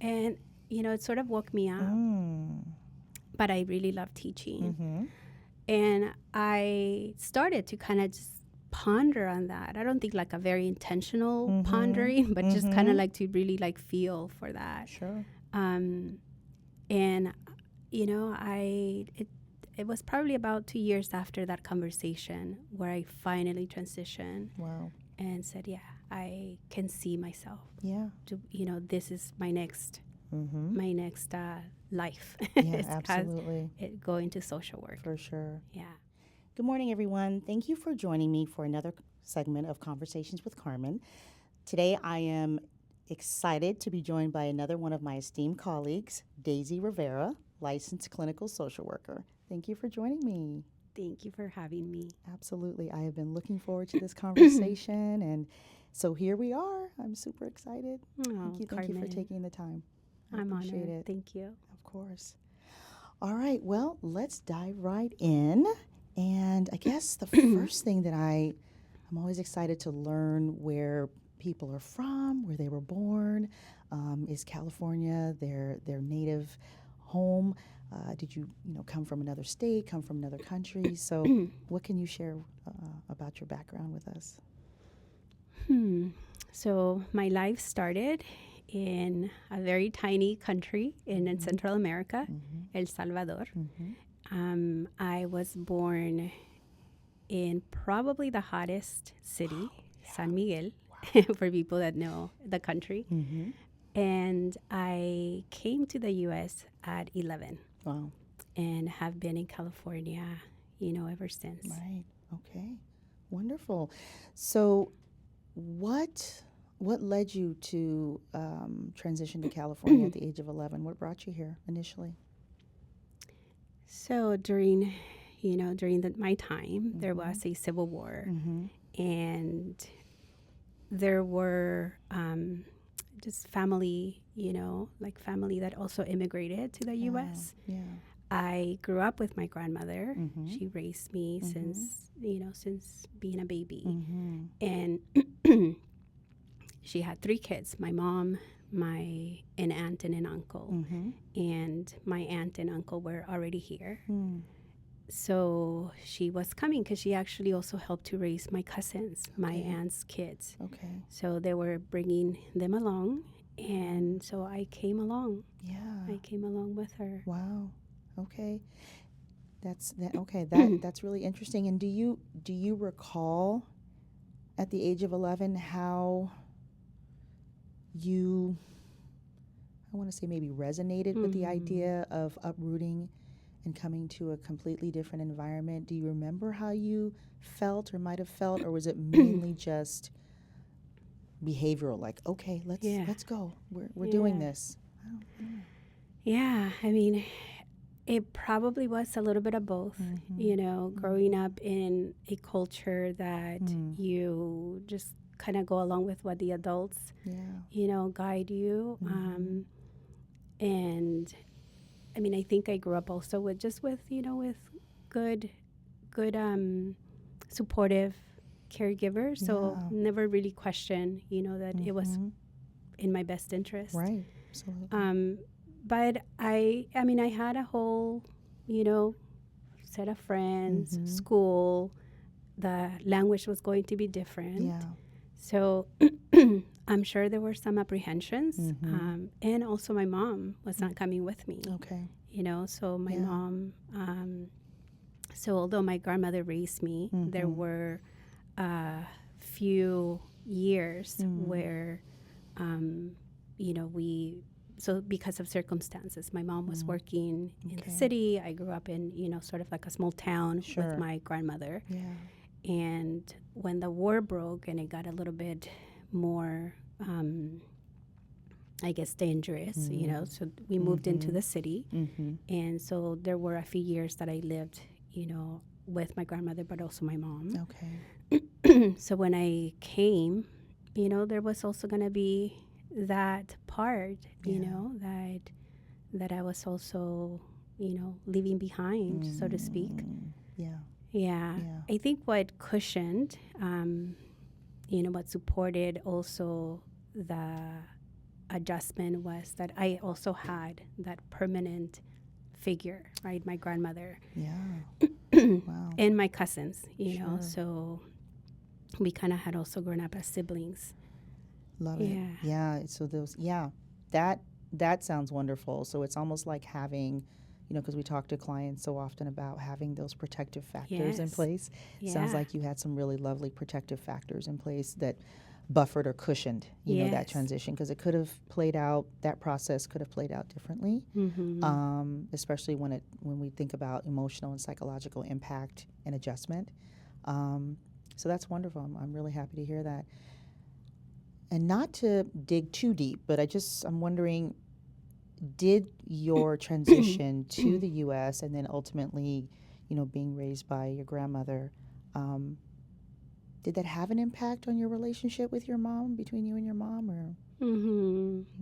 And, it sort of woke me up. But I really love teaching. And I started to kind of just ponder on that. I don't think like a very intentional pondering, but just kind of like to really like feel for that. Sure. And it was probably about 2 years after that conversation where I finally transitioned. Wow. And said, yeah, I can see myself. Yeah. This is my next life. Yeah, absolutely. Go into social work. For sure. Yeah. Good morning, everyone. Thank you for joining me for another segment of Conversations with Carmen. Today, I am excited to be joined by another one of my esteemed colleagues, Daisy Rivera, licensed clinical social worker. Thank you for joining me. Thank you for having me. Absolutely. I have been looking forward to this conversation, and so here we are. I'm super excited. Oh, Thank you for taking the time. I'm appreciate honored. it. Thank you. Of course. All right. Well, let's dive right in. And I guess the first thing that I'm always excited to learn where people are from, where they were born. Is California their native home? Did you come from another state, come from another country? So what can you share about your background with us? So my life started in a very tiny country in Central America, El Salvador. I was born in probably the hottest city, San Miguel, for people that know the country. And I came to the U.S. at 11. Wow. And have been in California, ever since. Right. Okay. Wonderful. So what led you to transition to California at the age of 11? What brought you here initially? So during my time, there was a civil war, and there were just family, family that also immigrated to the U.S. Yeah. I grew up with my grandmother. She raised me since being a baby. And she had 3 kids, my mom, an aunt and an uncle. And my aunt and uncle were already here. So she was coming because she actually also helped to raise my cousins, my aunt's kids. Okay. So they were bringing them along. And so I came along. Yeah. I came along with her. Wow. Okay. That's really interesting. And do you recall at the age of 11 how you, I want to say maybe resonated with the idea of uprooting and coming to a completely different environment? Do you remember how you felt or might have felt, or was it mainly just behavioral, like, okay, let's go, we're doing this? Yeah, I mean, it probably was a little bit of both. Growing up in a culture that you just kind of go along with what the adults guide you. And I mean, I think I grew up also with good supportive caregivers. So never really questioned, that it was in my best interest. Right. Absolutely. But I mean, I had a whole, set of friends, school. The language was going to be different. Yeah. So I'm sure there were some apprehensions. And also my mom was not coming with me. Okay. So my mom, so although my grandmother raised me, there were a few years where, so because of circumstances, my mom was working in the city. I grew up in, sort of like a small town with my grandmother. Yeah. And when the war broke and it got a little bit more, I guess, dangerous, so we moved into the city. And so there were a few years that I lived, with my grandmother, but also my mom. Okay. So when I came, there was also going to be that part, that I was also, leaving behind, so to speak. Yeah. I think what cushioned, what supported also the adjustment was that I also had that permanent figure, right? My grandmother. Yeah. Wow. And my cousins, know, Sure. so we kind of had also grown up as siblings. Love it. Yeah. So that sounds wonderful. So it's almost like having, because we talk to clients so often about having those protective factors in place. Sounds like you had some really lovely protective factors in place that buffered or cushioned, that transition, because it could have played out, that process could have played out differently, especially when we think about emotional and psychological impact and adjustment. So that's wonderful. I'm really happy to hear that. And not to dig too deep, but I'm wondering, did your transition to the U.S. and then ultimately, being raised by your grandmother, did that have an impact on your relationship with your mom, between you and your mom, or?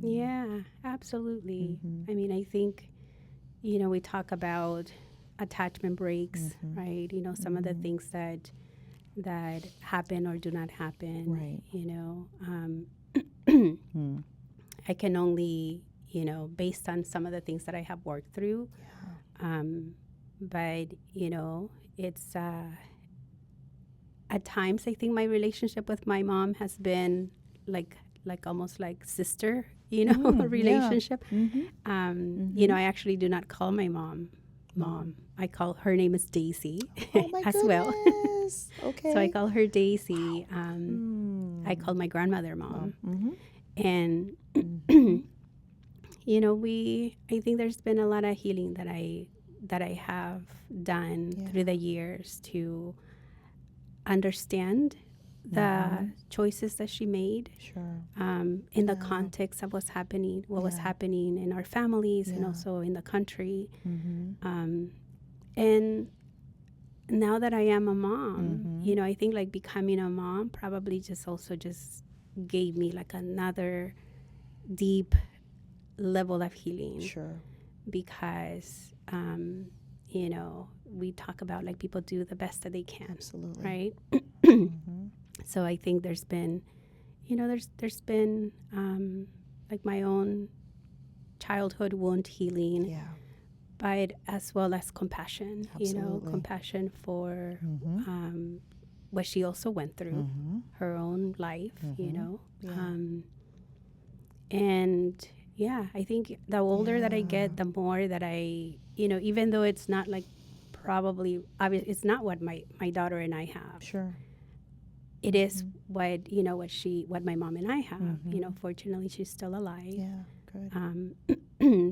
Yeah, absolutely. I mean, I think, we talk about attachment breaks, right? Some of the things that happen or do not happen, right. I can only, based on some of the things that I have worked through. But, it's, at times I think my relationship with my mom has been like almost like sister, relationship. I actually do not call my mom. I call her name is Daisy as well. Okay. So I call her Daisy. I call my grandmother Mom. And I think there's been a lot of healing that I have done through the years to understand the choices that she made, in the context of what was happening in our families and also in the country. And now that I am a mom, I think like becoming a mom probably just gave me like another deep level of healing. Because, we talk about like people do the best that they can. Absolutely. Right? So I think there's been, there's been like my own childhood wound healing, but as well as compassion, compassion for what she also went through, her own life, and I think the older that I get, the more that I, even though it's not like probably obvious, it's not what my daughter and I have. It is what my mom and I have. Fortunately, she's still alive. Yeah, good.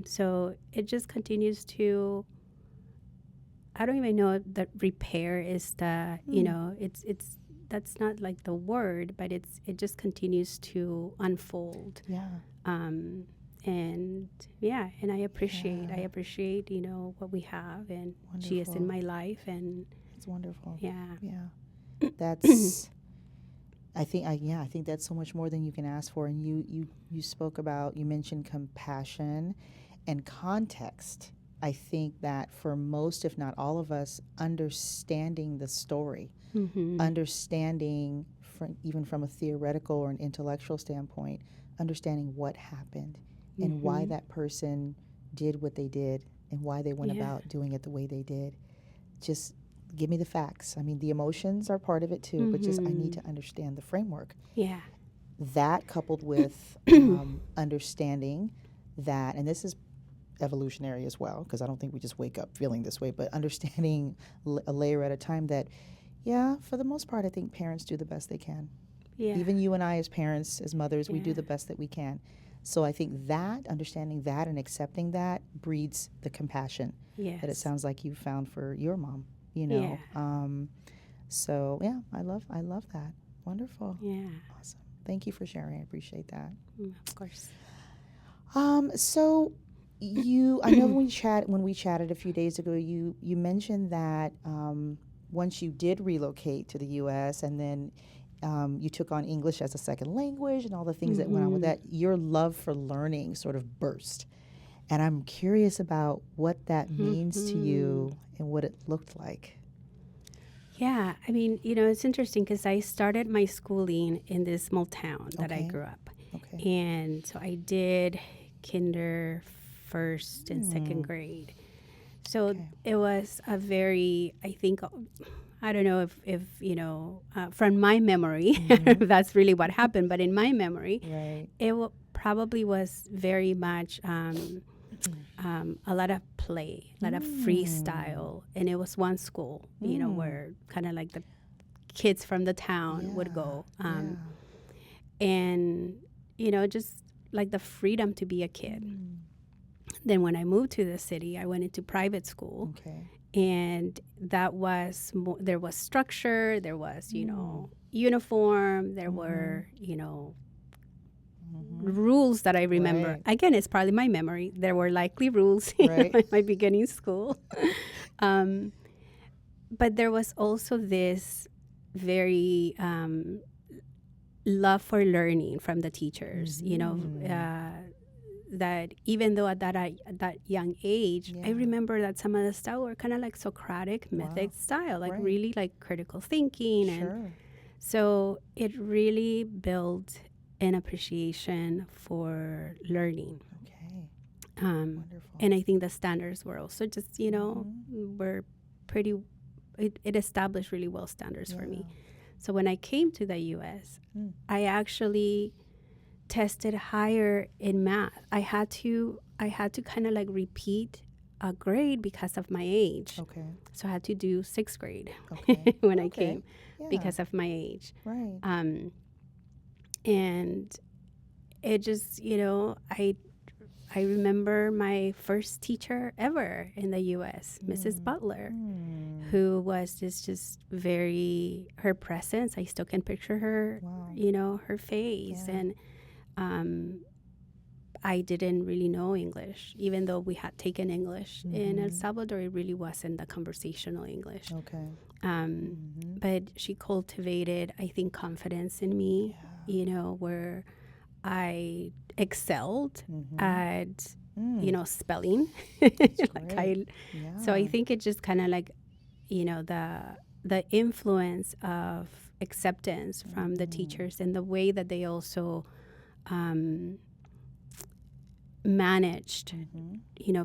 So it just continues to. I don't even know if the repair is the. It's that's not like the word, but it just continues to unfold. And I appreciate what we have, and wonderful. She is in my life, and it's wonderful. Yeah. That's I think that's so much more than you can ask for. And you mentioned compassion and context. I think that for most, if not all of us, understanding the story, understanding even from a theoretical or an intellectual standpoint, understanding what happened and why that person did what they did and why they went about doing it the way they did. Just give me the facts. I mean, the emotions are part of it too, but just I need to understand the framework. Yeah. That coupled with understanding that, and this is evolutionary as well, because I don't think we just wake up feeling this way, but understanding a layer at a time that, for the most part, I think parents do the best they can. Yeah. Even you and I as parents, as mothers, we do the best that we can. So I think that, understanding that and accepting that breeds the compassion that it sounds like you found for your mom, Yeah. So I love that. Wonderful. Yeah. Awesome. Thank you for sharing. I appreciate that. Of course. So I know when we chatted a few days ago, you mentioned that once you did relocate to the U.S. and then you took on English as a second language and all the things that went on with that, your love for learning sort of burst. And I'm curious about what that means to you and what it looked like. Yeah, I mean, it's interesting because I started my schooling in this small town that I grew up. Okay. And so I did kinder, first and second grade. So it was a very, I think, I don't know if from my memory, if that's really what happened, but in my memory, it probably was very much a lot of play, a lot of freestyle. And it was one school, where kind of like the kids from the town would go. And, just like the freedom to be a kid. Then when I moved to the city, I went into private school. And that was there was structure, there was, uniform, there were, rules that I remember. Again, it's probably my memory. There were likely rules in my beginning school. But there was also this very love for learning from the teachers, that even though at that young age, I remember that some of the style were kind of like Socratic method style, like really like critical thinking. And so it really built an appreciation for learning. Wonderful. And I think the standards were also just, were pretty, it established really well standards for me. So when I came to the U.S., I actually tested higher in math. I had to kind of like repeat a grade because of my age. So I had to do sixth grade when I came because of my age. And it just, I remember my first teacher ever in the U.S., Mrs. Butler, who was just very, her presence, I still can picture her, her face. And I didn't really know English, even though we had taken English. In El Salvador, it really wasn't the conversational English. But she cultivated, I think, confidence in me, where I excelled at, spelling. So I think it just kind of like, the influence of acceptance from the teachers and the way that they also managed,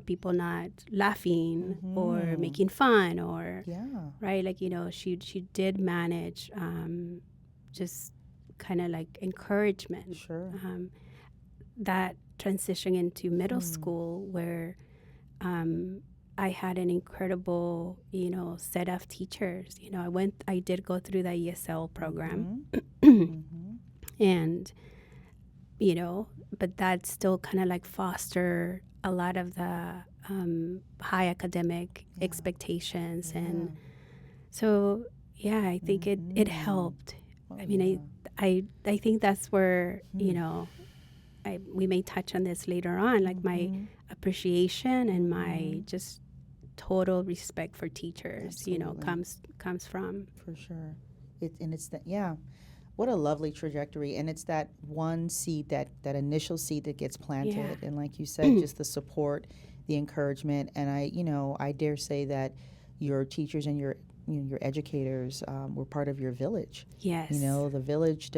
people not laughing or making fun or, right? Like, she did manage just kind of like encouragement. That transition into middle school where I had an incredible, set of teachers. I did go through the ESL program and, but that still kind of like foster a lot of the high academic expectations. And so, I think it helped. I mean, I think that's where, we may touch on this later on, like my appreciation and my just total respect for teachers, comes from. For sure. It's that, what a lovely trajectory. And it's that one seed, that initial seed that gets planted. And like you said, just the support, the encouragement. And I dare say that your teachers and your educators were part of your village. The village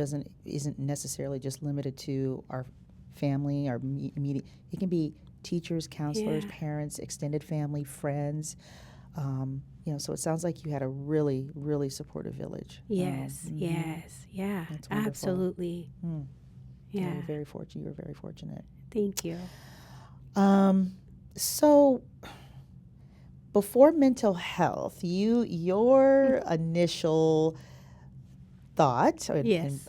isn't necessarily just limited to our family, our immediate. It can be teachers, counselors, parents, extended family, friends. So it sounds like you had a really, really supportive village. Yes, absolutely. You're very fortunate. You were very fortunate. Thank you. So before mental health, your initial thought or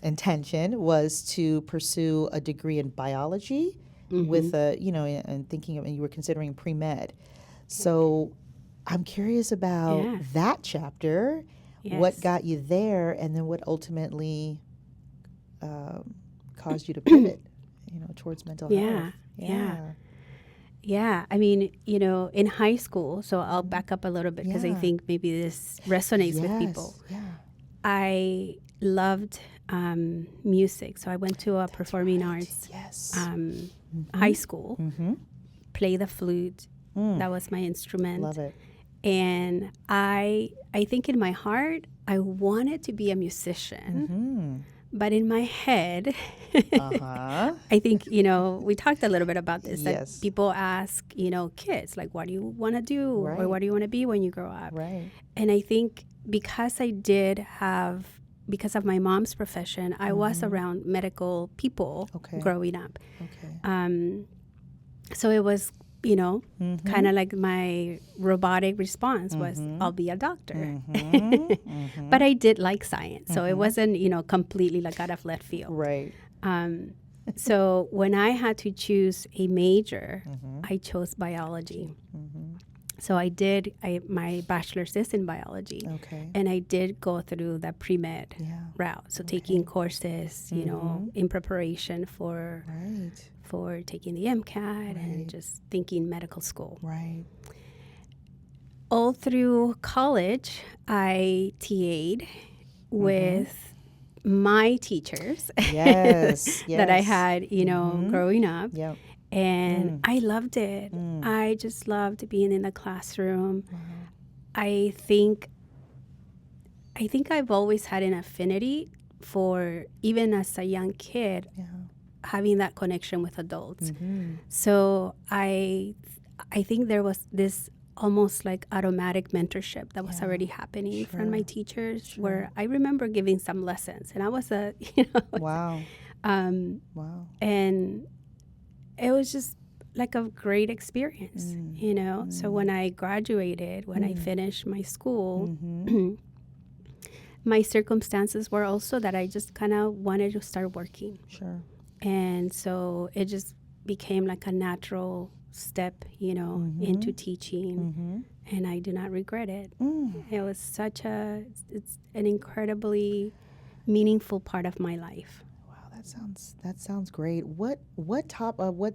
intention was to pursue a degree in biology with and thinking of, and you were considering pre-med. So I'm curious about that chapter, what got you there, and then what ultimately caused you to pivot, towards mental health. I mean, in high school, so I'll back up a little bit because I think maybe this resonates with people. I loved music, so I went to a performing arts high school, play the flute. That was my instrument. Love it. And I think in my heart, I wanted to be a musician, But in my head, Uh-huh. I think, we talked a little bit about this, that Yes. people ask, kids, like, what do you want to do? Or Right. what do you want to be when you grow up? Right. And I think because of my mom's profession, I was around medical people Okay. growing up. Okay. So it was, kind of like my robotic response was, I'll be a doctor. But I did like science. So it wasn't, completely like out of left field. Right. So when I had to choose a major, I chose biology. So my bachelor's is in biology. Okay. And I did go through the pre-med route. So taking courses, in preparation for Right. for taking the MCAT and just thinking medical school. Right. All through college, I TA'd with my teachers Yes. that I Yes. had, growing up. Yep. And I loved it. I just loved being in the classroom. Wow. I think I've always had an affinity for, even as a young kid, having that connection with adults. So I think there was this almost like automatic mentorship that was already happening from my teachers, where I remember giving some lessons, and I was Wow. Wow. And it was just like a great experience, So when I graduated, when I finished my school, my circumstances were also that I just kind of wanted to start working. Sure. And so it just became like a natural step, into teaching. And I do not regret it. It was it's an incredibly meaningful part of my life. Wow, that sounds great. What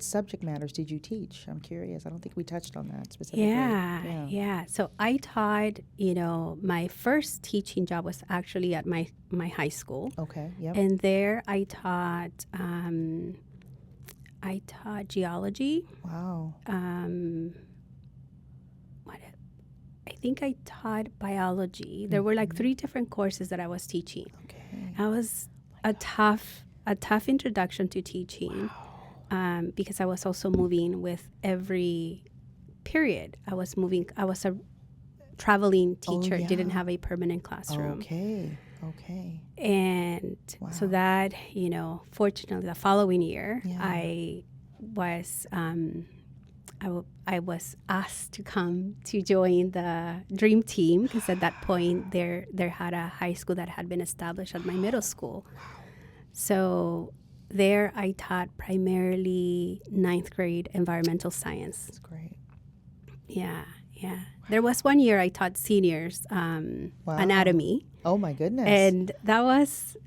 subject matters did you teach? I'm curious. I don't think we touched on that specifically. Yeah. So I taught, my first teaching job was actually at my high school. Okay. Yep. And there I taught geology. Wow. I think I taught biology. There were like 3 different courses that I was teaching. Okay. That was a tough introduction to teaching. Wow. Because I was also moving with every period. I was a traveling teacher, didn't have a permanent classroom. Okay. And so that, fortunately, the following year, I was asked to come to join the dream team, because at that point there had a high school that had been established at my middle school. So there I taught primarily 9th grade environmental science. That's great. Yeah. There was one year I taught seniors anatomy. Oh my goodness. And that was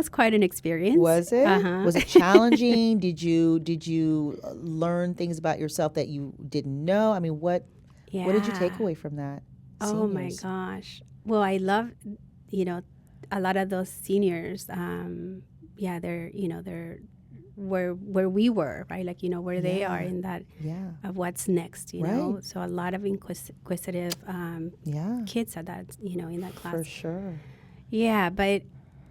quite an experience. Was it? Uh-huh. Was it challenging? Did you learn things about yourself that you didn't know? I mean, what did you take away from that? Oh my gosh. Well, I love, a lot of those seniors. They're where we were, right? Like, where they are in that of what's next, know. So a lot of inquisitive kids at that, in that class. For sure. Yeah, but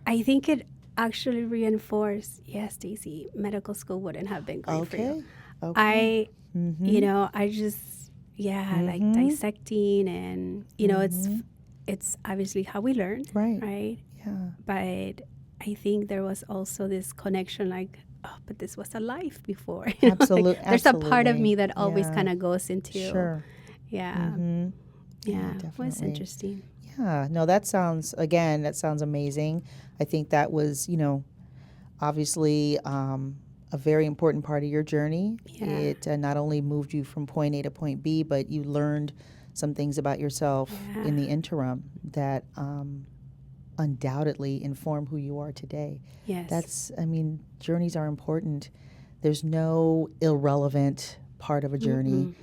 I think it actually reinforced, yes, Daisy, medical school wouldn't have been great for you. Okay. I just, like dissecting and, it's obviously how we learn, right? Yeah. But I think there was also this connection, like, but this was a life before. Absolutely. There's a part of me that always kind of goes into. Sure. Yeah. Yeah. It was interesting. Yeah. No, that sounds amazing. I think that was, obviously a very important part of your journey. Yeah. It not only moved you from point A to point B, but you learned some things about yourself in the interim that undoubtedly inform who you are today. Yes. Journeys are important. There's no irrelevant part of a journey,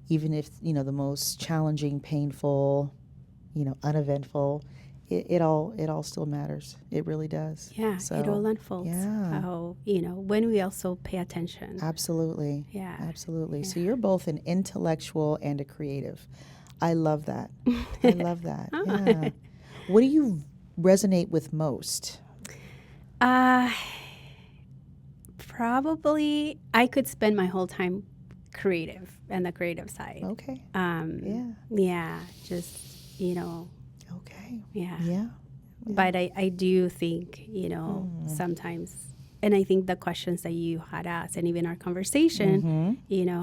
even if, the most challenging, painful, uneventful, it all still matters. It really does. Yeah, so, it all unfolds. Yeah. How, when we also pay attention. Absolutely. Yeah. Absolutely. Yeah. So you're both an intellectual and a creative. I love that. I love that. Yeah. What do you resonate with most? Uh, Probably I could spend my whole time creative and the creative side. Okay. Yeah, just, Okay. yeah. Yeah. But I do think, sometimes, and I think the questions that you had asked and even our conversation,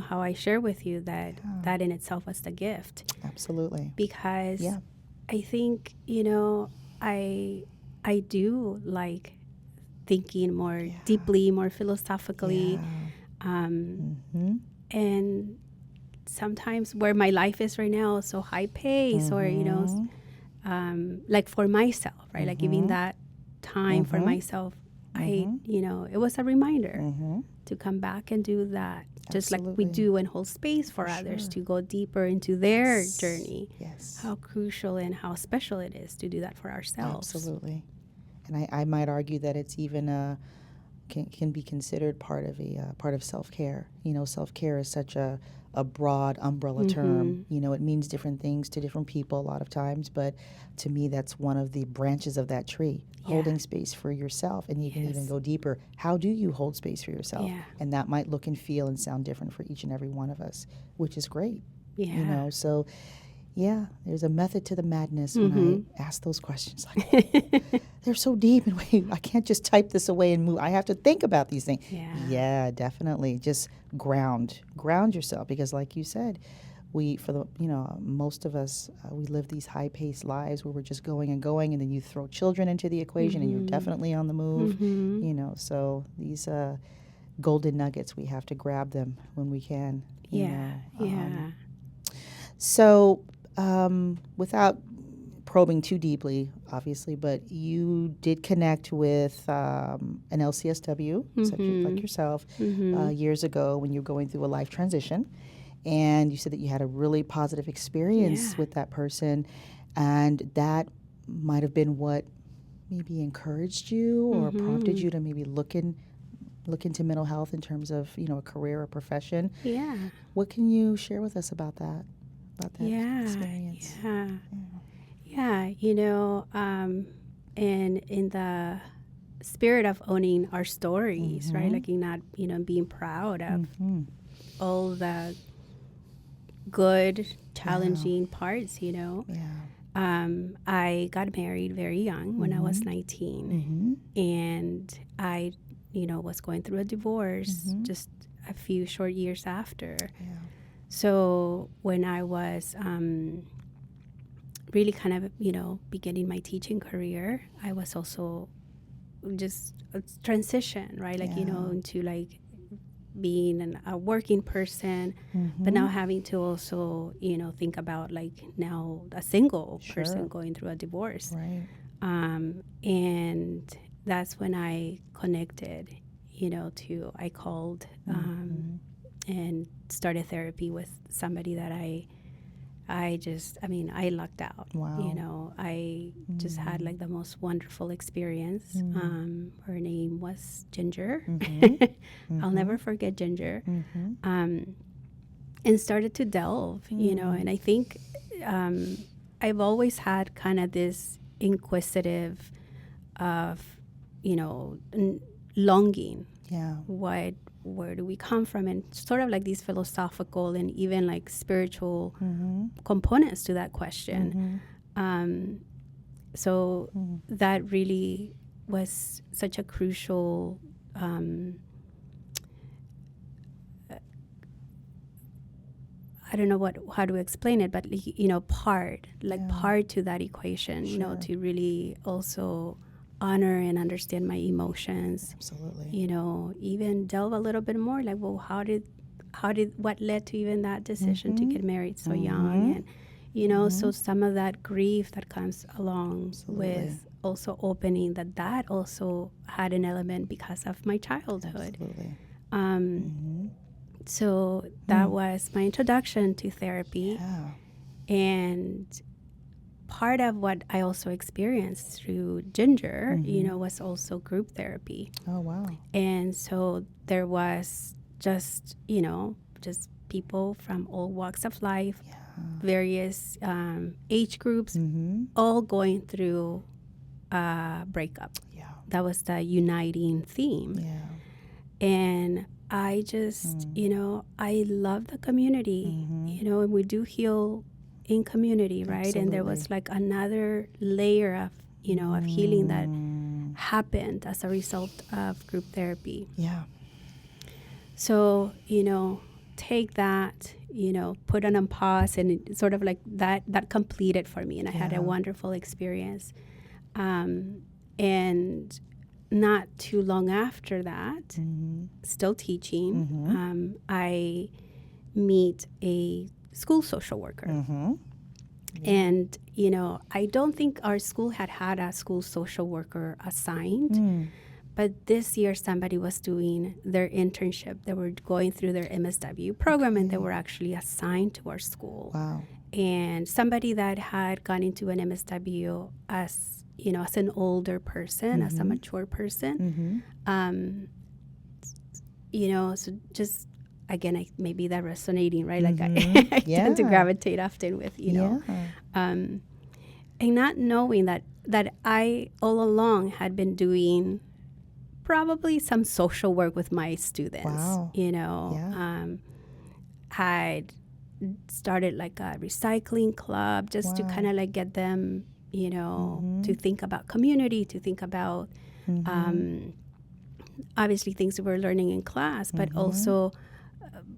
how I share with you that in itself was the gift. Absolutely. Because Yeah. I think, I do like thinking more deeply, more philosophically. And sometimes where my life is right now, so high pace, or, like for myself, right? Like giving that time for myself, it was a reminder to come back and do that. Just like we do and hold space for others to go deeper into their journey. Yes. How crucial and how special it is to do that for ourselves. Absolutely. And I might argue that it's even can be considered part of self-care. Self-care is such a broad umbrella term. It means different things to different people a lot of times, but to me that's one of the branches of that tree, holding space for yourself. And you can even go deeper. How do you hold space for yourself? And that might look and feel and sound different for each and every one of us, which is great. So yeah, there's a method to the madness when I ask those questions. Like, they're so deep, and wait, I can't just type this away and move. I have to think about these things. Yeah, definitely. Just ground yourself, because, like you said, most of us, we live these high-paced lives where we're just going and going, and then you throw children into the equation, and you're definitely on the move. So these golden nuggets, we have to grab them when we can. So, without probing too deeply, obviously, but you did connect with an LCSW, such like yourself, years ago when you were going through a life transition. And you said that you had a really positive experience with that person. And that might have been what maybe encouraged you or prompted you to maybe look into mental health in terms of, a career or profession. Yeah. What can you share with us about that experience? Yeah, and in the spirit of owning our stories, right? Like not, being proud of all the good, challenging parts, I got married very young when I was 19. And I, was going through a divorce just a few short years after. So when I was really kind of, beginning my teaching career, I was also just a transition, right? Like, into like being a working person, but now having to also, think about like now a single person going through a divorce. Right. And that's when I connected, I called and started therapy with somebody that I lucked out. Wow. I just had like the most wonderful experience. Her name was Ginger. I'll never forget Ginger. And started to delve, and I think I've always had kind of this inquisitive of, longing. Where do we come from, and sort of like these philosophical and even like spiritual components to that question. So that really was such a crucial I don't know how to explain it, but part to that equation, to really also honor and understand my emotions. Absolutely. Even delve a little bit more, like, well, what led to even that decision to get married so young, and so some of that grief that comes along with also opening that also had an element because of my childhood. Absolutely. So that was my introduction to therapy. And part of what I also experienced through Ginger, was also group therapy. Oh, wow. And so there was just people from all walks of life, various age groups, all going through a breakup. that was the uniting theme. Yeah. And I just, I love the community, and we do heal in community, right? Absolutely. And there was like another layer of, of healing that happened as a result of group therapy. Yeah. So, take that, put it on pause, and it sort of like that completed for me. And I had a wonderful experience. And not too long after that, still teaching, I meet a school social worker. And, I don't think our school had a school social worker assigned. But this year, somebody was doing their internship. They were going through their MSW program, and they were actually assigned to our school. Wow. And somebody that had gone into an MSW as, as an older person, as a mature person, so just, again, maybe that resonating, right? Like I tend to gravitate often with, and not knowing that I all along had been doing probably some social work with my students. Wow. I'd started like a recycling club just to kind of like get them, to think about community, to think about obviously things we were learning in class, but also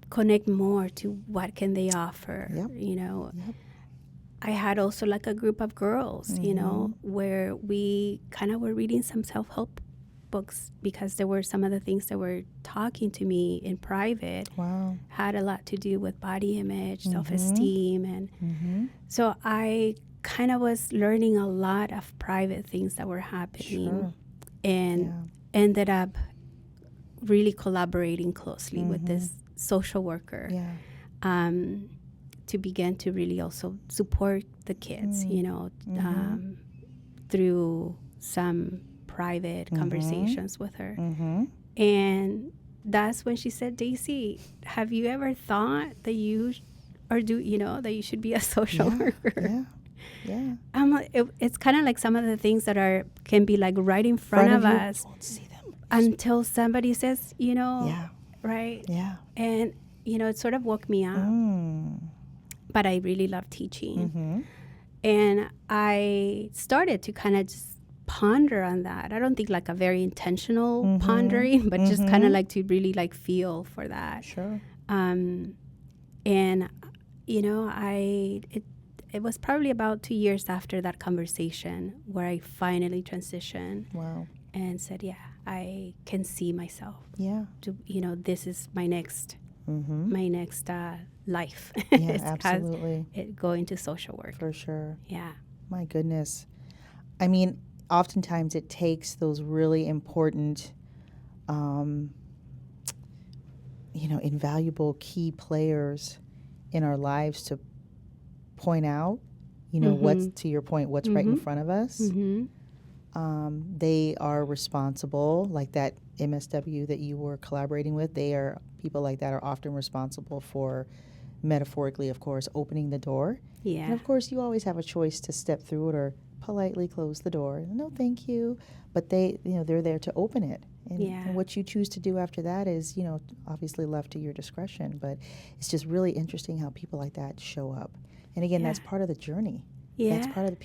connect more to what can they offer. I had also like a group of girls, where we kind of were reading some self-help books, because there were some of the things that were talking to me in private had a lot to do with body image, self-esteem, and so I kind of was learning a lot of private things that were happening, and ended up really collaborating closely with this social worker to begin to really also support the kids, through some private conversations with her. And that's when she said, Daisy, have you ever thought that you that you should be a social worker? It's kind of like some of the things that can be like right in front of us. You won't see them until somebody says, right? Yeah. And it sort of woke me up. But I really love teaching. And I started to kind of just ponder on that. I don't think like a very intentional pondering, but just kind of like to really like feel for that. Sure. And it was probably about 2 years after that conversation where I finally transitioned. Wow. And said, yeah, I can see myself. Yeah. This is my next life. Yeah, absolutely. Going to social work. For sure. Yeah. My goodness. I mean, oftentimes it takes those really important, invaluable key players in our lives to point out, what's, to your point, what's right in front of us. They are responsible, like that MSW that you were collaborating with, people like that are often responsible for, metaphorically, of course, opening the door. Yeah. And of course, you always have a choice to step through it or politely close the door. No, thank you. But they're there to open it. And what you choose to do after that is, obviously left to your discretion. But it's just really interesting how people like that show up. And again, that's part of the journey. Yeah. That's part of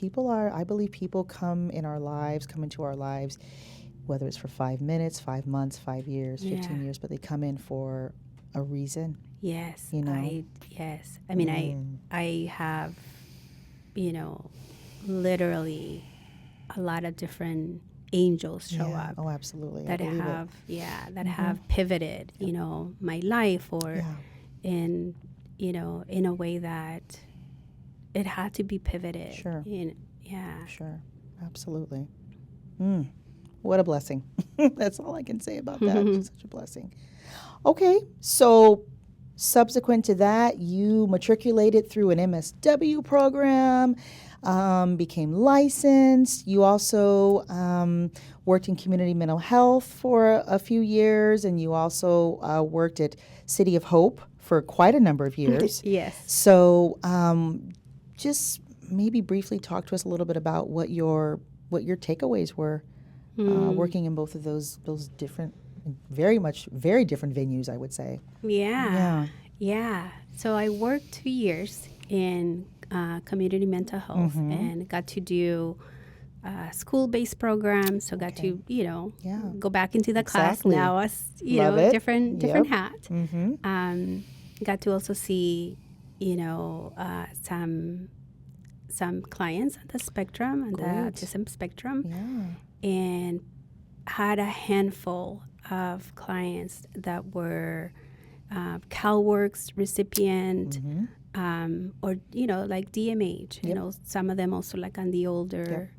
I believe people come into our lives, whether it's for 5 minutes, 5 months, 5 years, 15 years, but they come in for a reason. Yes. Yes. I mean, I have, literally a lot of different angels show up. Oh, absolutely. That have pivoted, my life or in a way that it had to be pivoted. Sure. Yeah. Sure. Absolutely. What a blessing. That's all I can say about that. It's such a blessing. Okay. So subsequent to that, you matriculated through an MSW program, became licensed. You also worked in community mental health for a few years, and you also worked at City of Hope for quite a number of years. Yes. So just maybe briefly talk to us a little bit about what your takeaways were working in both of those different, very different venues, I would say. Yeah. So I worked 2 years in community mental health and got to do school-based programs. So got to, go back into the class now as, different hat. Got to also see, some clients on the spectrum, on the autism spectrum, and had a handful of clients that were CalWorks recipient, or like DMH. Some of them also like on the older,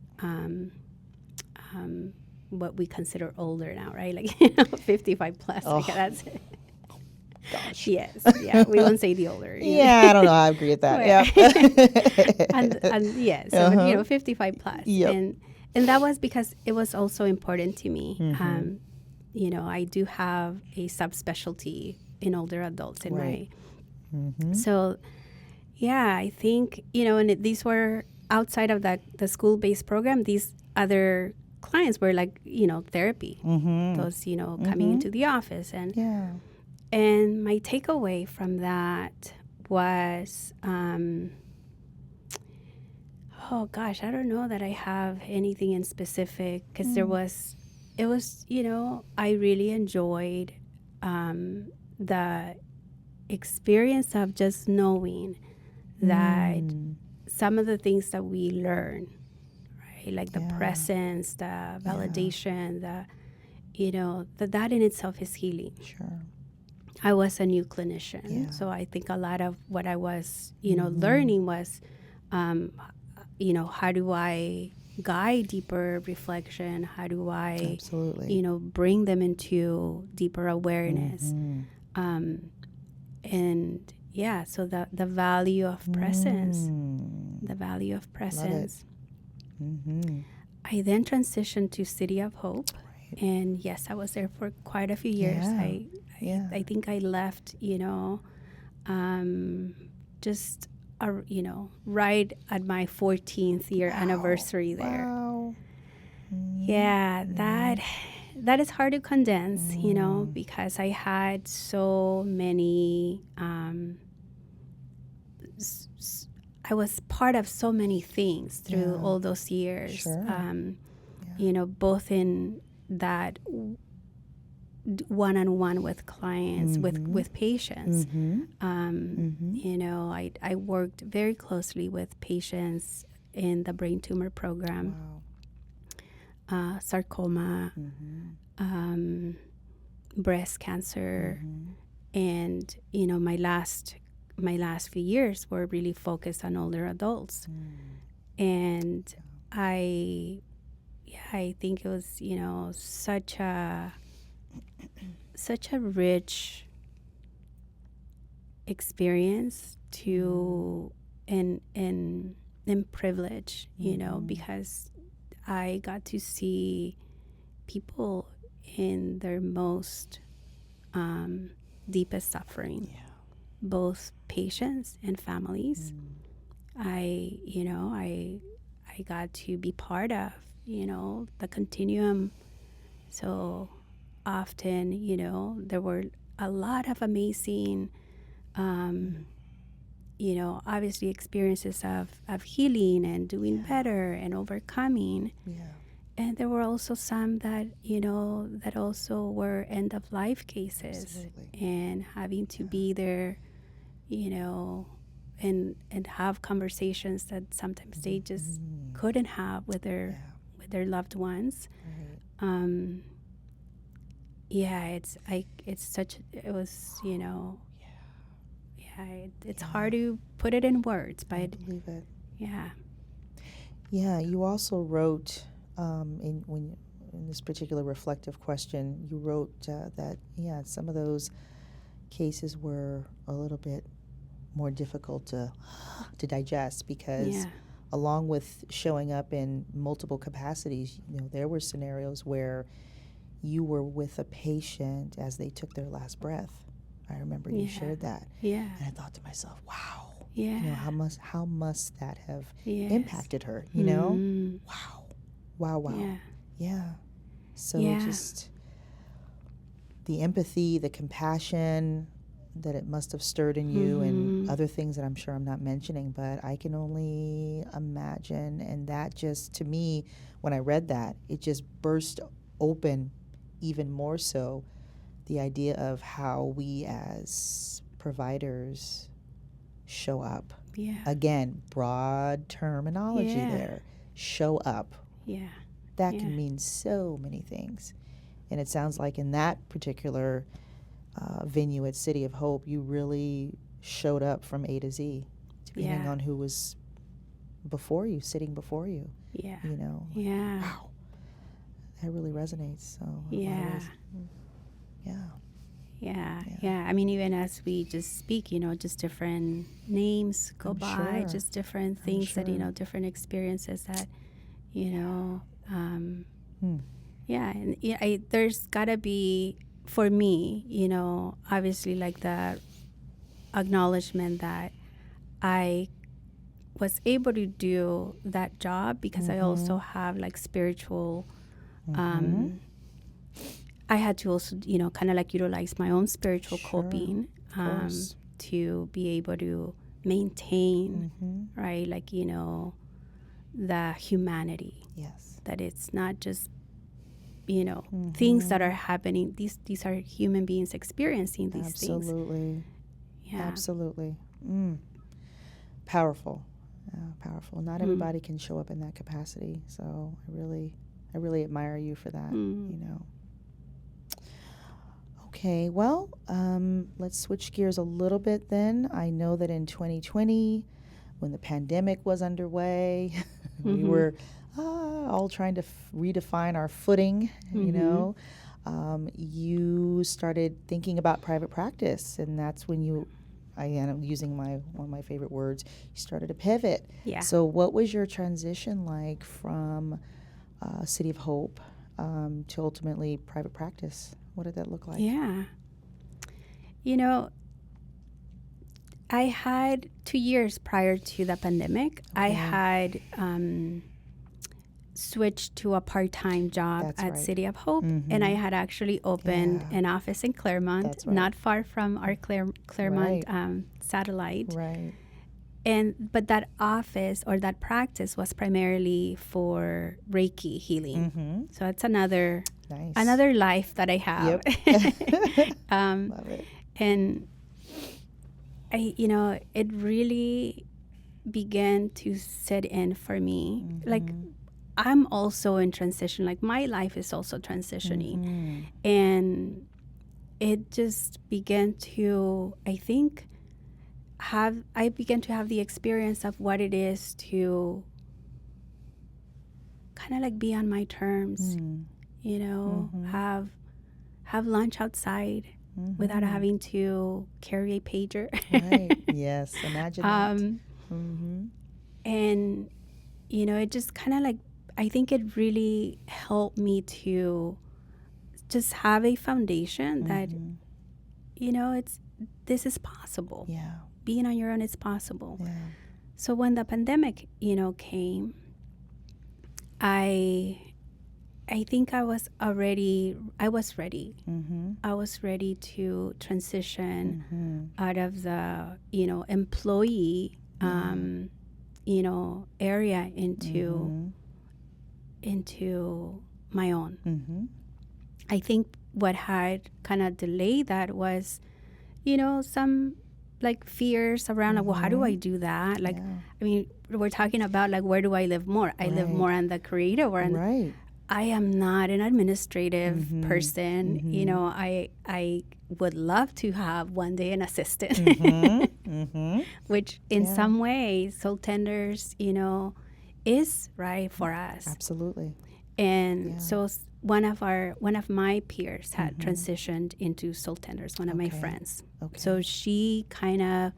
what we consider older now, right? Like 55 plus. Oh. Like that's it. Gosh. Yes, yeah. We won't say the older. I don't know. I agree with that. Yeah. So 55 plus. Yep. And that was because it was also important to me. I do have a subspecialty in older adults in my. So, yeah, I think and these were outside of the school-based program. These other clients were like therapy. Those coming into the office and my takeaway from that was, oh gosh, I don't know that I have anything in specific because it was, I really enjoyed the experience of just knowing that some of the things that we learn, right, like the presence, the validation, that in itself is healing. Sure. I was a new clinician, so I think a lot of what I was, learning was, how do I guide deeper reflection? How do I, Absolutely. Bring them into deeper awareness? And yeah, so the value of presence, the value of presence. I then transitioned to City of Hope, and yes, I was there for quite a few years. I think I left, just right at my 14th year anniversary there. Wow. Yeah, that is hard to condense, because I had so many. I was part of so many things through all those years. Sure. Both in that one-on-one with clients, with patients. I worked very closely with patients in the brain tumor program, sarcoma, breast cancer, and my last few years were really focused on older adults, and I think it was such a rich experience to and privilege, because I got to see people in their most deepest suffering, both patients and families. I got to be part of, the continuum. So often, there were a lot of amazing, obviously experiences of healing and doing better and overcoming. And there were also some that, that also were end of life cases. Absolutely. And having to be there, and have conversations that sometimes they just couldn't have with their loved ones. It's hard to put it in words, but I believe it. You also wrote in this particular reflective question, you wrote that some of those cases were a little bit more difficult to digest because along with showing up in multiple capacities, there were scenarios where you were with a patient as they took their last breath. I remember you shared that. And I thought to myself, wow. How must that have impacted her, Wow. So Yeah. just the empathy, the compassion that it must have stirred in you, and other things that I'm sure I'm not mentioning, but I can only imagine. And that just, to me, when I read that, it just burst open even more so the idea of how we as providers show up. Yeah. Again, broad terminology there. Show up. Yeah. That can mean so many things. And it sounds like in that particular venue at City of Hope, you really showed up from A to Z, depending on who was before you, sitting before you. Yeah. You know. Yeah. Wow. That really resonates. So Yeah. Yeah. I mean, even as we just speak, you know, just different names go by, just different things that, you know, different experiences that, you know, yeah. And there's got to be, for me, you know, obviously like the acknowledgement that I was able to do that job because I also have like spiritual, I had to also, you know, kind of like utilize my own spiritual coping to be able to maintain, right? Like, you know, the humanity. Yes. That it's not just, you know, things that are happening. These are human beings experiencing these things. Absolutely. Yeah. Absolutely. Powerful. Powerful. Not everybody can show up in that capacity. So I really admire you for that, you know. Okay, well, let's switch gears a little bit then. I know that in 2020, when the pandemic was underway, we were all trying to redefine our footing, you know. You started thinking about private practice, and that's when I am using one of my favorite words, you started to pivot. Yeah. So what was your transition like from City of Hope to ultimately private practice? What did that look like? Yeah. You know, I had 2 years prior to the pandemic, I had switched to a part-time job at City of Hope, and I had actually opened an office in Claremont, not far from our Claremont satellite. Right. But that office or that practice was primarily for Reiki healing. So it's another life that I have. Love it. And you know, it really began to set in for me. Like, I'm also in transition. Like, my life is also transitioning. And it just began to, I think, I began to have the experience of what it is to kind of like be on my terms, you know, have lunch outside without having to carry a pager. Right. Yes. Imagine that. And, you know, it just kind of like, I think it really helped me to just have a foundation that, you know, this is possible. Yeah. Being on your own is possible. Yeah. So when the pandemic, you know, came, I think I was ready. I was ready to transition out of the, you know, employee, you know, area into my own. I think what had kind of delayed that was, you know, some like fears around like, well, how do I do that? Like, I mean, we're talking about like, where do I live more? I live more on the creative or I am not an administrative person. You know, I would love to have one day an assistant, which in some ways, Soul Tenders, you know, is right for us. Absolutely. And so one of my peers had transitioned into Soul Tenders, one of my friends. So she kind of,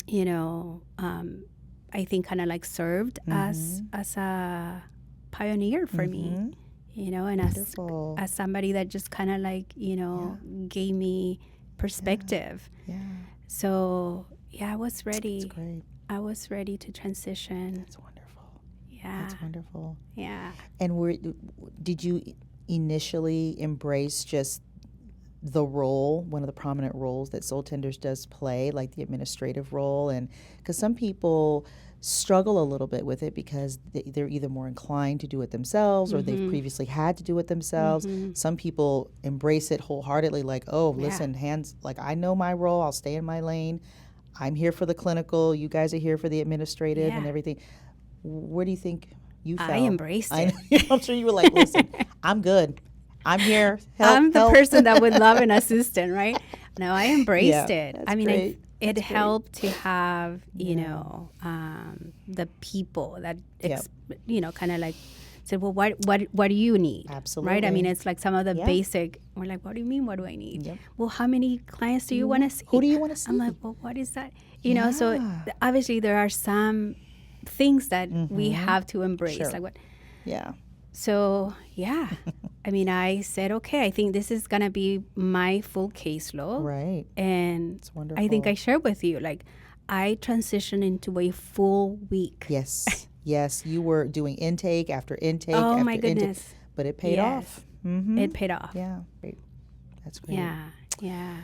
you know, I think kind of like served as a pioneer for me, you know, and as somebody that just kind of like, you know, gave me perspective. So I was ready. That's great. I was ready to transition. That's wonderful. Yeah. Yeah. That's wonderful. Yeah. And did you initially embrace just the role, one of the prominent roles that Soul Tenders does play, like the administrative role? And because some people struggle a little bit with it because they're either more inclined to do it themselves or they've previously had to do it themselves. Some people embrace it wholeheartedly, like, oh, listen, hands, like, I know my role, I'll stay in my lane. I'm here for the clinical, you guys are here for the administrative and everything. Where do you think you fell? I embraced it. I'm sure you were like, listen, I'm good. I'm here. I'm the person that would love an assistant, right? No, I embraced it. That's I mean, great. it helped to have, you know, the people that, you know, kind of like said, well, what do you need? Absolutely. Right? I mean, it's like some of the basic, we're like, what do you mean, what do I need? Yep. Well, how many clients do you want to see? Who do you want to see? I'm like, well, what is that? You know, so obviously there are some things that we have to embrace. Sure. Like what? Yeah. So, yeah. I mean, I said, okay, I think this is going to be my full caseload. Right. And It's wonderful. I think I shared with you, like, I transitioned into a full week. Yes. Yes. You were doing intake after intake Oh, after my intake. goodness. But it paid off. Mm-hmm. It paid off. Yeah. Great. That's great. Yeah. Yeah.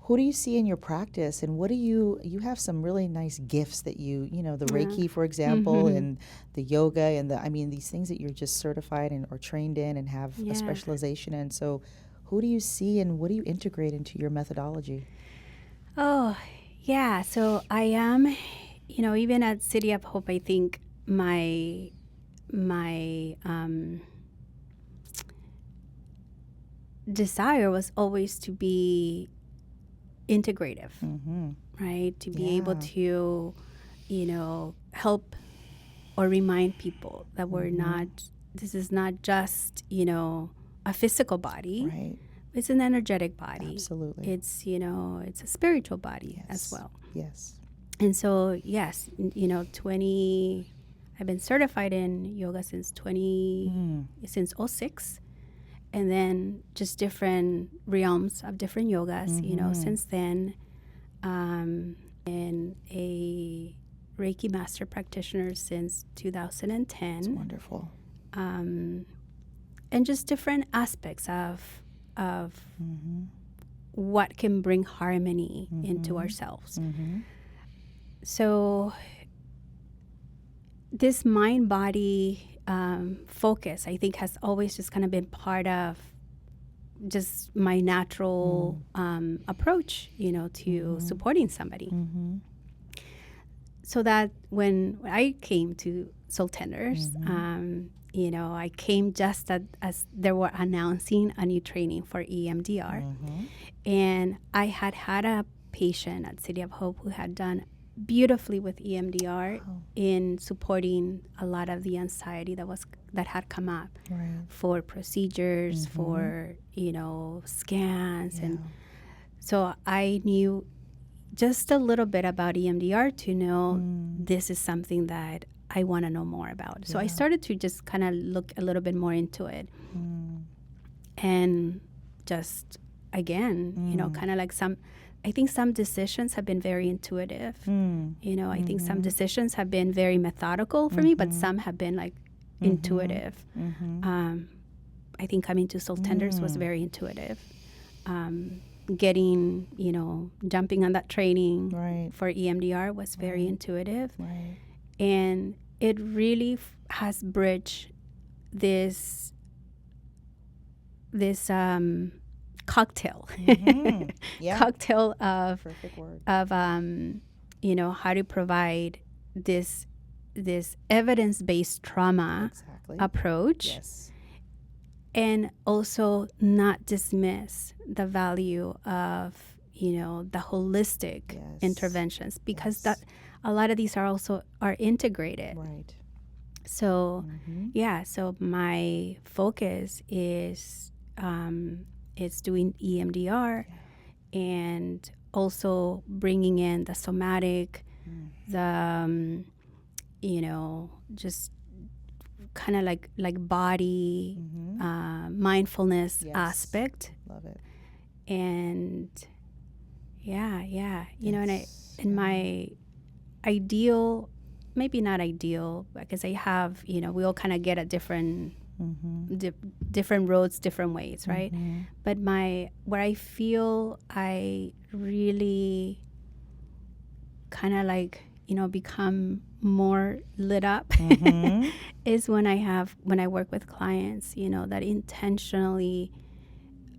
Who do you see in your practice, and what do you have some really nice gifts that you know, the Reiki, for example, and the yoga and I mean, these things that you're just certified in or trained in and have a specialization in. So who do you see and what do you integrate into your methodology? Oh, yeah. So I am, you know, even at City of Hope, I think my desire was always to be integrative, right? To be able to, you know, help or remind people that we're not, this is not just, you know, a physical body. Right. It's an energetic body. Absolutely. It's, you know, it's a spiritual body as well. Yes. And so, yes, you know, I've been certified in yoga since since 06. And then just different realms of different yogas, you know, since then. And a Reiki master practitioner since 2010. That's wonderful. And just different aspects of what can bring harmony into ourselves. So this mind-body focus, I think, has always just kind of been part of just my natural approach, you know, to supporting somebody. So that when I came to Soul Tenders, you know, I came just as they were announcing a new training for EMDR. And I had a patient at City of Hope who had done beautifully with EMDR in supporting a lot of the anxiety that had come up for procedures, for, you know, scans. And so I knew just a little bit about EMDR to know this is something that I want to know more about. So I started to just kind of look a little bit more into it. And just, again, you know, kind of like I think some decisions have been very intuitive. You know, I think some decisions have been very methodical for me, but some have been like intuitive. I think coming to Soul Tenders was very intuitive. Getting, you know, jumping on that training for EMDR was very intuitive. And it really has bridged this cocktail, cocktail of you know, how to provide this evidence-based trauma approach, and also not dismiss the value of, you know, the holistic interventions, because that a lot of these are integrated. So so my focus is it's doing EMDR and also bringing in the somatic, the you know, just kind of like body mindfulness aspect. Love it. And you know, and my ideal maybe not ideal, because I have, we all kind of get at different different roads, different ways, right? But where I feel I really kind of like, become more lit up is when I work with clients, that intentionally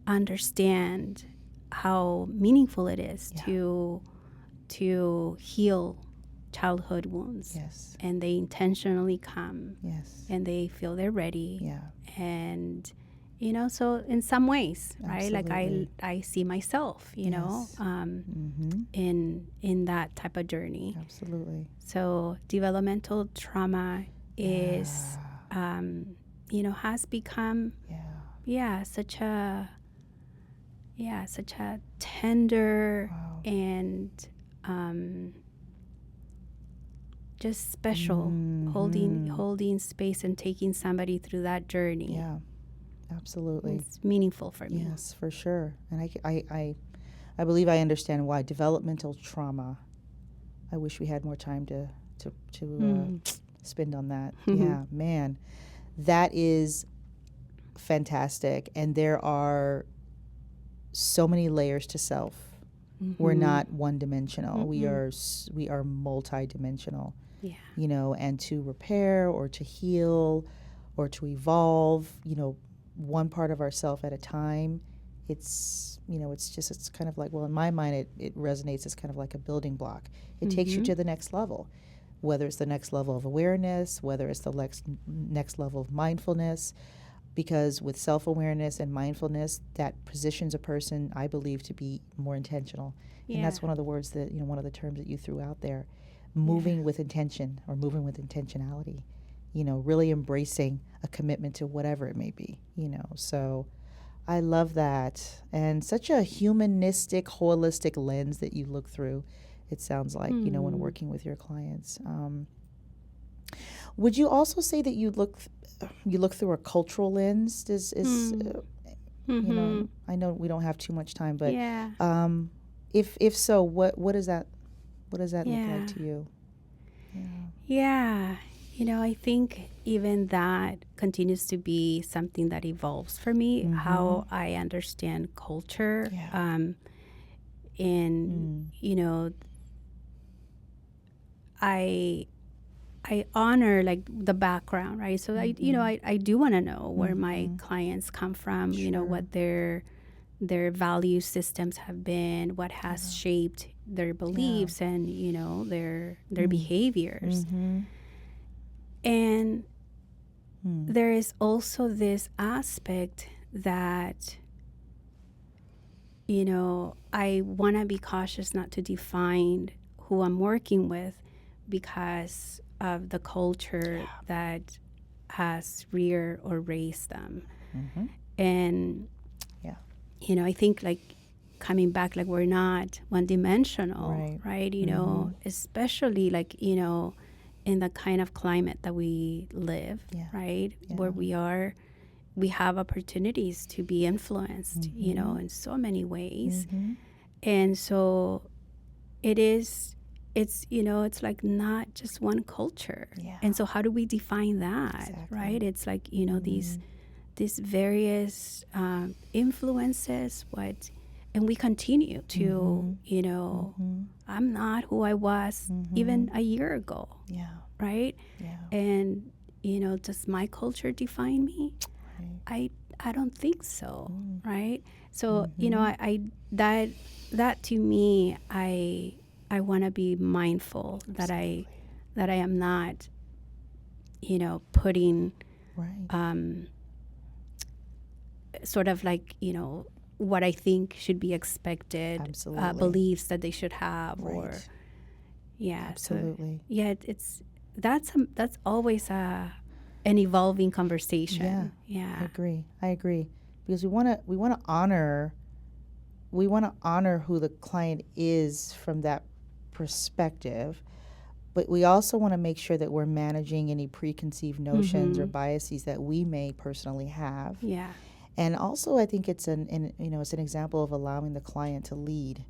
understand how meaningful it is to heal childhood wounds. Yes. And they intentionally come. Yes. And they feel they're ready. Yeah. And so in some ways, right? Absolutely. Like I see myself, Yes. in that type of journey. Absolutely. So developmental trauma is has become such a tender and just special holding space and taking somebody through that journey. Yeah, absolutely. It's meaningful for me. Yes, for sure. And I believe I understand why. Developmental trauma. I wish we had more time to spend on that. Yeah, man, that is fantastic. And there are so many layers to self. We're not one-dimensional. We are multi-dimensional. Yeah. And to repair or to heal or to evolve, one part of ourself at a time, it's kind of like, well, in my mind, it resonates as kind of like a building block. It takes you to the next level, whether it's the next level of awareness, whether it's the next level of mindfulness, because with self-awareness and mindfulness, that positions a person, I believe, to be more intentional. Yeah. And that's one of the words that, one of the terms that you threw out there, moving with intention or moving with intentionality, really embracing a commitment to whatever it may be, So I love that. And such a humanistic, holistic lens that you look through, it sounds like, when working with your clients. Would you also say that you look through a cultural lens? I know we don't have too much time, but if so, what does that look like to you? Yeah. I think even that continues to be something that evolves for me, how I understand culture. I honor like the background, right? So I do want to know where my clients come from, what their value systems have been, what has shaped their beliefs and, their behaviors. And there is also this aspect that, I want to be cautious not to define who I'm working with because of the culture that has reared or raised them. And, I think like coming back, like we're not one-dimensional, right? Especially like, in the kind of climate that we live, right? Where we have opportunities to be influenced, in so many ways. And so it's like not just one culture. And so how do we define that, right? It's like, these various influences, and we continue to, I'm not who I was even a year ago, right? And, does my culture define me? I don't think so, right? So, I that to me, I want to be mindful that I am not, putting sort of like, what I think should be expected, beliefs that they should have, or absolutely. So that's always an evolving conversation. I agree, because we want to honor who the client is from that perspective, but we also want to make sure that we're managing any preconceived notions or biases that we may personally have. And also, I think it's an example of allowing the client to lead.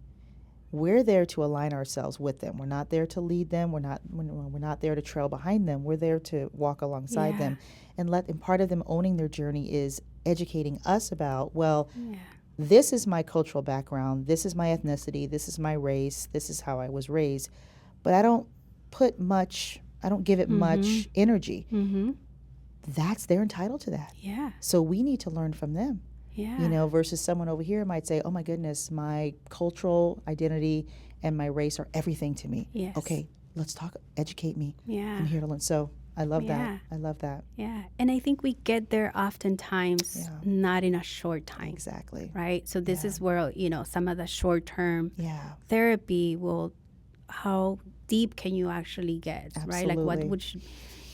we're there to align ourselves with them. We're not there to lead them. We're not there to trail behind them. We're there to walk alongside them, and part of them owning their journey is educating us about, well, this is my cultural background, this is my ethnicity, this is my race, this is how I was raised, but I don't give it much energy. They're entitled to that. Yeah. So we need to learn from them. Yeah. Versus someone over here might say, oh my goodness, my cultural identity and my race are everything to me. Yes. Okay, let's talk, educate me. Yeah. I'm here to learn. So I love that. I love that. Yeah. And I think we get there oftentimes not in a short time. Exactly. Right? So this is where, some of the short-term therapy how deep can you actually get? Absolutely. Right? Like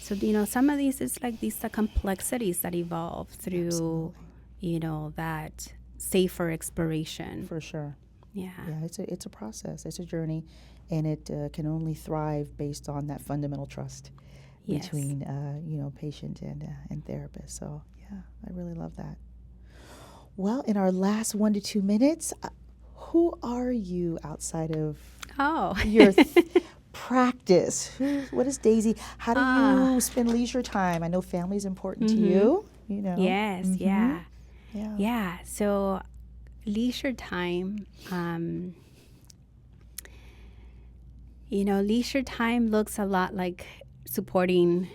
so, some of these is like the complexities that evolve through, that safer exploration. For sure. Yeah. Yeah, it's a process. It's a journey, and it can only thrive based on that fundamental trust between patient and therapist. So yeah, I really love that. Well, in our last 1 to 2 minutes, who are you outside of your practice? What is Daisy? How do you spend leisure time? I know family is important to you. Yes. Yeah. So leisure time. Leisure time looks a lot like supporting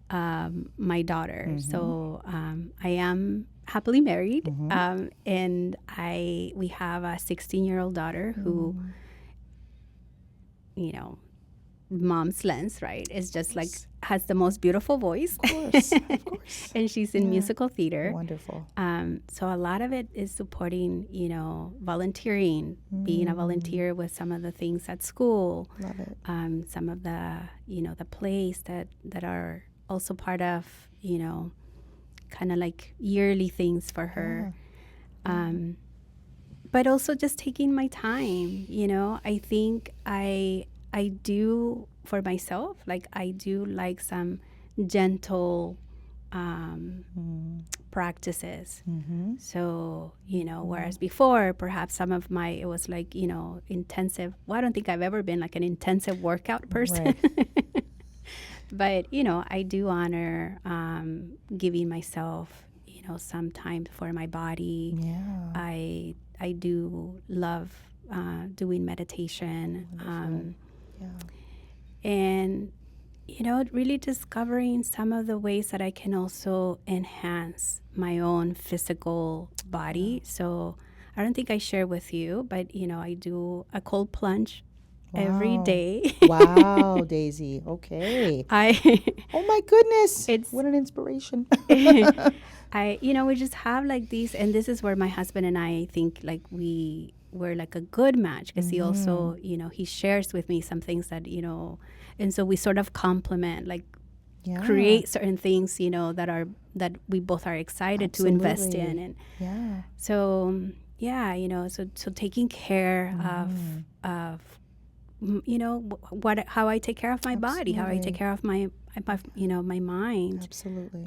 my daughter. So I am happily married, and we have a 16-year-old daughter who, mom's lens, right? Is just like has the most beautiful voice. Of course. And she's in musical theater. Wonderful. So a lot of it is supporting, volunteering, being a volunteer with some of the things at school. Love it. Some of the, the plays that are also part of, kind of like yearly things for her. But also just taking my time, I think I do for myself, like I do like some gentle practices. So, whereas before, perhaps it was like, intensive. Well, I don't think I've ever been like an intensive workout person. Right. But, I do honor giving myself, some time for my body. Yeah. I do love doing meditation. And, really discovering some of the ways that I can also enhance my own physical body. So I don't think I share with you, but, I do a cold plunge every day. Wow, Daisy. Okay. Oh my goodness. What an inspiration. We just have like these, and this is where my husband and I think like we're like a good match, because he also, he shares with me some things that, and so we sort of complement, like create certain things, that we both are excited to invest in. And so, so taking care of how I take care of my body, how I take care of my mind. Absolutely.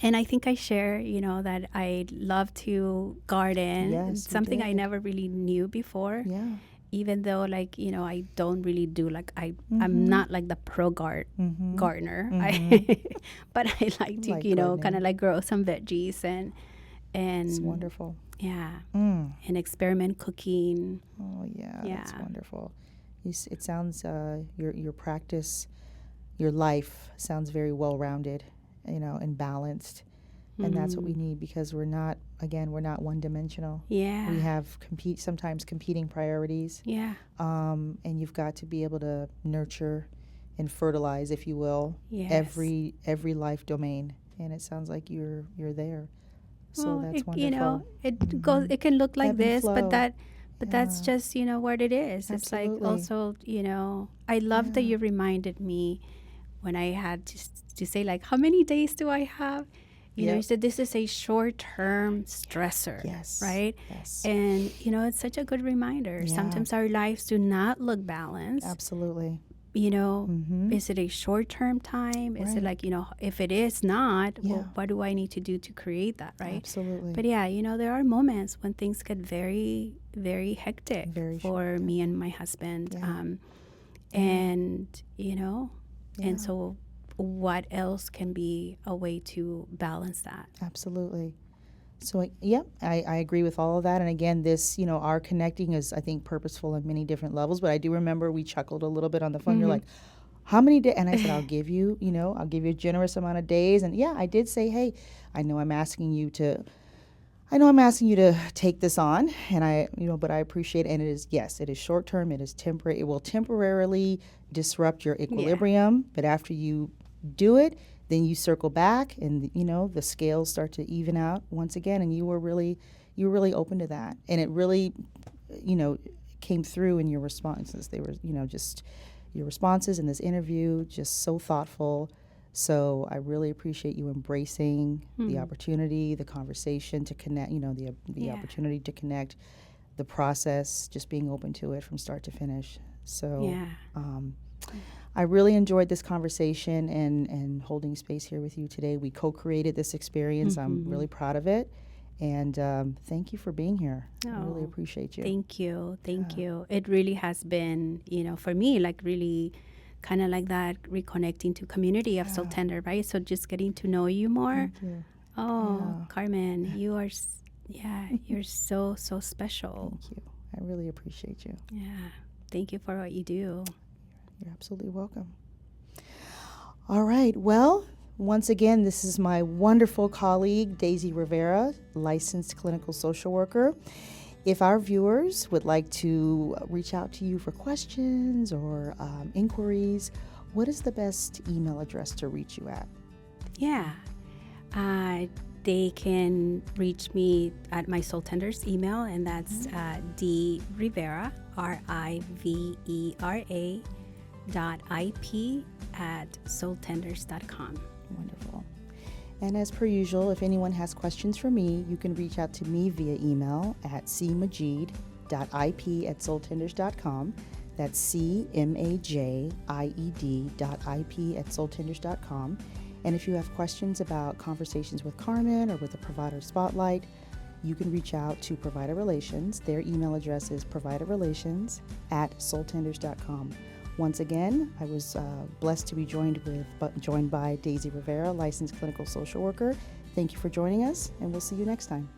And I think I share, that I love to garden. Yes, something I never really knew before. Yeah. Even though, like, I don't really do, like, I'm not like the pro gardener. But I like to, kind of like grow some veggies and it's wonderful. Yeah. And experiment cooking. Oh, yeah. That's wonderful. It sounds, your practice, your life sounds very well-rounded, and balanced. And that's what we need, because we're not one-dimensional. Yeah. We have sometimes competing priorities. Yeah. And you've got to be able to nurture and fertilize, if you will, every life domain. And it sounds like you're there. So that's wonderful. It goes. It can look like Ebb and this, flow. but that's just what it is. Absolutely. It's like also I love that you reminded me when I had to say, like, how many days do I have? You said this is a short-term stressor. Yes. Right. Yes. And it's such a good reminder. Yeah. Sometimes our lives do not look balanced. Absolutely. is it a short-term time? Is it Right. like, if it is not, Yeah. well, what do I need to do to create that, right? Absolutely. But yeah, there are moments when things get very, very hectic Very for me and my husband. Yeah. And, Yeah. and so what else can be a way to balance that? Absolutely. So, I agree with all of that. And again, this, our connecting is, I think, purposeful on many different levels. But I do remember we chuckled a little bit on the phone. You're like, how many days? And I said, I'll give you a generous amount of days. And yeah, I did say, hey, I know I'm asking you to take this on. And but I appreciate it. And it is, yes, it is short term. It is temporary. It will temporarily disrupt your equilibrium. But after you do it, then you circle back and, the scales start to even out once again. And you were really open to that. And it really, came through in your responses. They were, just your responses in this interview, just so thoughtful. So I really appreciate you embracing the opportunity, the conversation to connect, the opportunity to connect, the process, just being open to it from start to finish. So I really enjoyed this conversation and holding space here with you today. We co-created this experience. I'm really proud of it. And thank you for being here. I really appreciate you. Thank you. Thank you. It really has been, for me, like really kind of like that reconnecting to community of Soul Tender, right? So just getting to know you more. Thank you. Oh, Carmen, you're so, so special. Thank you. I really appreciate you. Yeah. Thank you for what you do. You're absolutely welcome. All right. Well, once again, this is my wonderful colleague, Daisy Rivera, licensed clinical social worker. If our viewers would like to reach out to you for questions or inquiries, what is the best email address to reach you at? Yeah. They can reach me at my Soul Tenders email, and that's drivera, RIVERA .ip@soultenders.com. Wonderful. And as per usual, if anyone has questions for me, you can reach out to me via email at cmajid.ip@soultenders.com. That's cmajid.ip@soultenders.com. And if you have questions about conversations with Carmen or with the Provider Spotlight, you can reach out to Provider Relations. Their email address is providerrelations@soultenders.com. Once again, I was blessed to be joined by Daisy Rivera, licensed clinical social worker. Thank you for joining us, and we'll see you next time.